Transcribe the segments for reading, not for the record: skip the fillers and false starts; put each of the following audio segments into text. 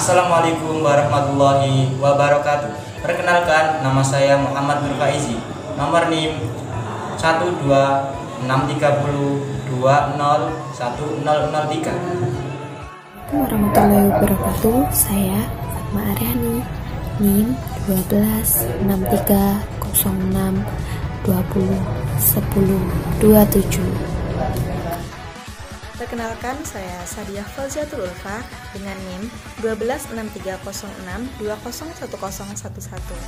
Assalamualaikum warahmatullahi wabarakatuh. Perkenalkan, nama saya Muhammad Nur Faizi. Nomor NIM 12630201003. Warahmatullahi wabarakatuh. Saya Fatma Aryani, NIM 126306201027. Perkenalkan, saya Sadiah Fauziatul Ulfa dengan NIM 126306201011.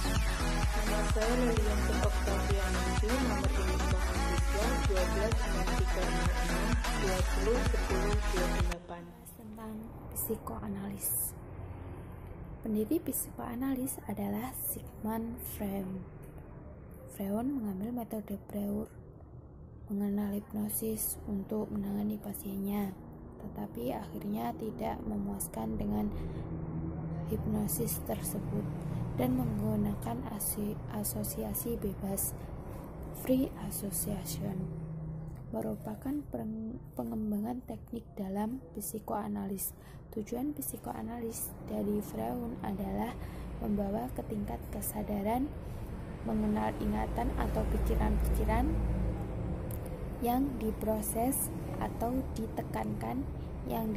Nama saya Lilian Oktavianti, nomor induk Bank 3 2013 Tentang psikoanalis. Pendiri psikoanalis adalah Sigmund Freud. Freud mengambil metode Breuer mengenal hipnosis untuk menangani pasiennya, tetapi akhirnya tidak memuaskan dengan hipnosis tersebut dan menggunakan asosiasi bebas (free association) merupakan pengembangan teknik dalam psikoanalis. Tujuan psikoanalis dari Freud adalah membawa ke tingkat kesadaran, mengenal ingatan atau pikiran-pikiran yang diproses atau ditekankan, yang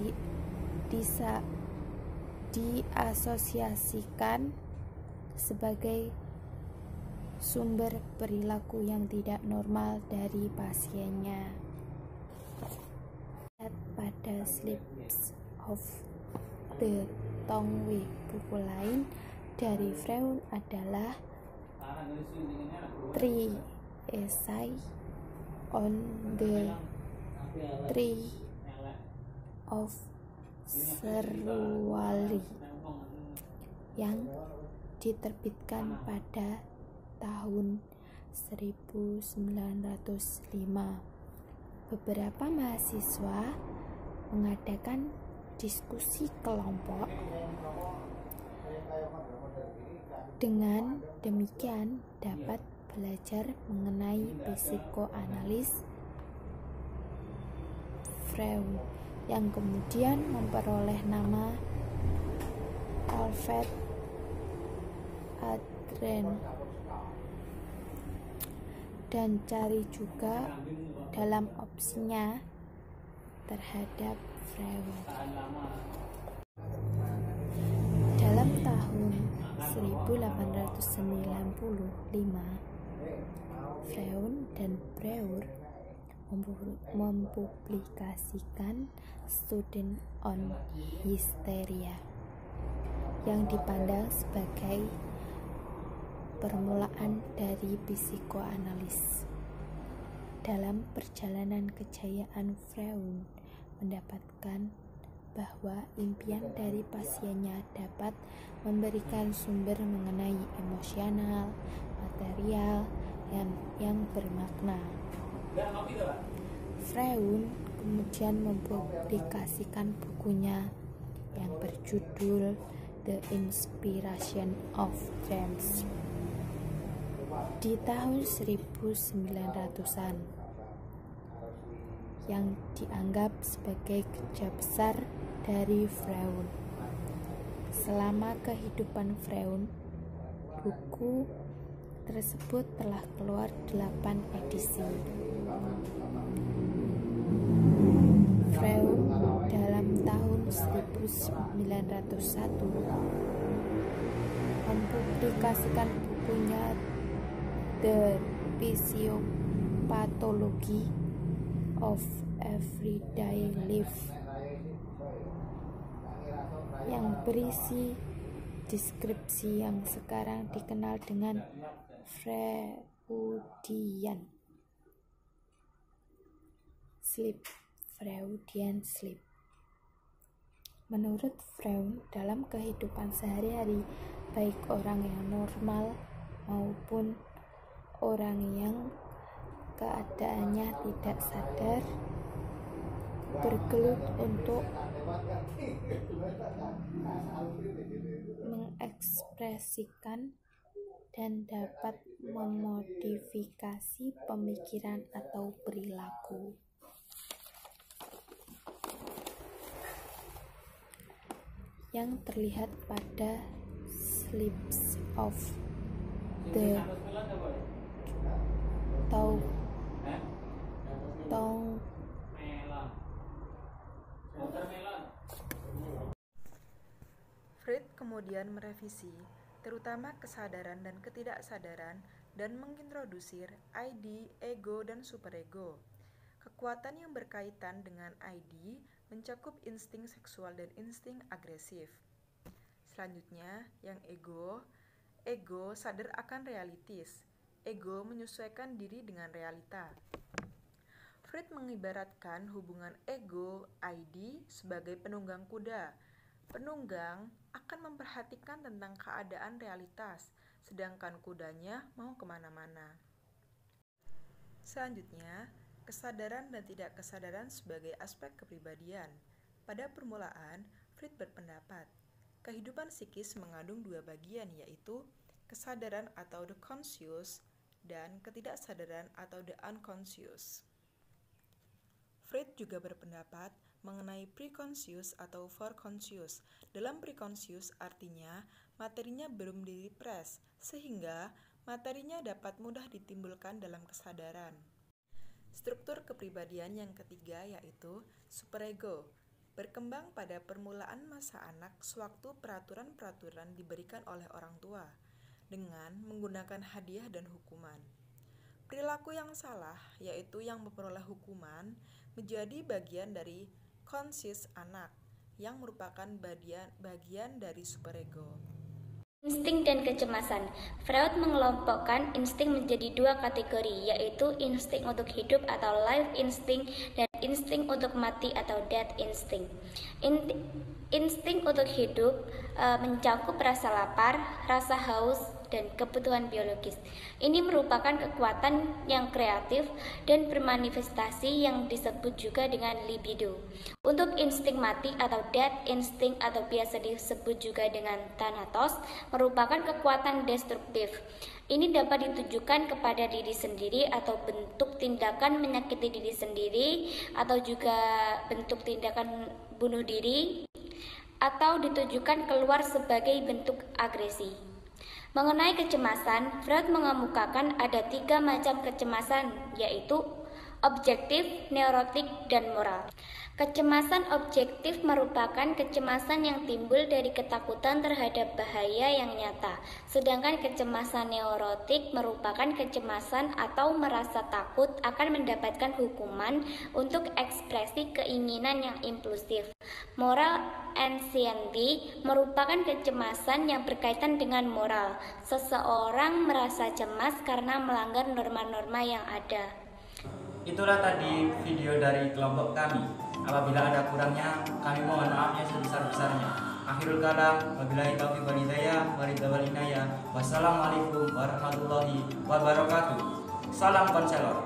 diasosiasikan sebagai sumber perilaku yang tidak normal dari pasiennya. Pada Slips of the Tongue, buku lain dari Freud adalah Three Essays on the Tree of Cerulli yang diterbitkan pada tahun 1905. Beberapa mahasiswa mengadakan diskusi kelompok. Dengan demikian dapat belajar mengenai psikoanalis Freud yang kemudian memperoleh nama Alfred Adrien, dan cari juga dalam opsinya terhadap Freud. Dalam tahun 1895, Freud dan Breuer mempublikasikan Student on Hysteria yang dipandang sebagai permulaan dari psikoanalis. Dalam perjalanan kejayaan, Freud mendapatkan bahwa impian dari pasiennya dapat memberikan sumber mengenai emosional, material, yang bermakna. Freud kemudian mempublikasikan bukunya yang berjudul The Inspiration of Dreams di tahun 1900-an, yang dianggap sebagai kerja besar dari Freud. Selama kehidupan Freud, buku tersebut telah keluar 8 edisi. Freud dalam tahun 1901 mempublikasikan bukunya The Physiopathology of Everyday Life yang berisi deskripsi yang sekarang dikenal dengan Freudian sleep. Freudian sleep. Menurut Freud, dalam kehidupan sehari-hari, baik orang yang normal maupun orang yang keadaannya tidak sadar, bergelut untuk mengekspresikan dan dapat memodifikasi pemikiran atau perilaku. yang terlihat pada slips of the tongue. Freud kemudian merevisi terutama kesadaran dan ketidaksadaran dan mengintrodusir ID, ego, dan superego. Kekuatan yang berkaitan dengan ID mencakup insting seksual dan insting agresif. Selanjutnya, yang ego sadar akan realitis. Ego menyesuaikan diri dengan realita. Freud mengibaratkan hubungan ego ID sebagai penunggang kuda. Penunggang akan memperhatikan tentang keadaan realitas, sedangkan kudanya mau kemana-mana. Selanjutnya, kesadaran dan tidak kesadaran sebagai aspek kepribadian. Pada permulaan, Freud berpendapat, kehidupan psikis mengandung dua bagian, yaitu kesadaran atau the conscious dan ketidaksadaran atau the unconscious. Freud juga berpendapat mengenai preconscious atau foreconscious. Dalam preconscious artinya materinya belum direpres, sehingga materinya dapat mudah ditimbulkan dalam kesadaran. Struktur kepribadian yang ketiga yaitu superego, berkembang pada permulaan masa anak sewaktu peraturan-peraturan diberikan oleh orang tua, dengan menggunakan hadiah dan hukuman. Perilaku yang salah, yaitu yang memperoleh hukuman, menjadi bagian dari konsis anak, yang merupakan bagian dari superego. Insting dan kecemasan. Freud mengelompokkan insting menjadi dua kategori, yaitu insting untuk hidup atau life instinct dan insting untuk mati atau death instinct. Insting untuk hidup mencakup rasa lapar, rasa haus, dan kebutuhan biologis. Ini merupakan kekuatan yang kreatif dan bermanifestasi yang disebut juga dengan libido. Untuk insting mati atau death instinct atau biasa disebut juga dengan thanatos merupakan kekuatan destruktif. Ini dapat ditujukan kepada diri sendiri atau bentuk tindakan menyakiti diri sendiri atau juga bentuk tindakan bunuh diri atau ditujukan keluar sebagai bentuk agresi. Mengenai kecemasan, Freud mengemukakan ada 3 macam kecemasan, yaitu objektif, neurotik, dan moral. Kecemasan objektif merupakan kecemasan yang timbul dari ketakutan terhadap bahaya yang nyata, sedangkan kecemasan neurotik merupakan kecemasan atau merasa takut akan mendapatkan hukuman untuk ekspresi keinginan yang impulsif. Moral anxiety merupakan kecemasan yang berkaitan dengan moral. Seseorang merasa cemas karena melanggar norma-norma yang ada. Itulah tadi video dari kelompok kami. Apabila ada kurangnya, kami mohon maafnya sebesar-besarnya. Akhirul kalam, wabillahi taufiq wal hidayah, wal inayah. Wassalamualaikum warahmatullahi wabarakatuh. Salam konselor.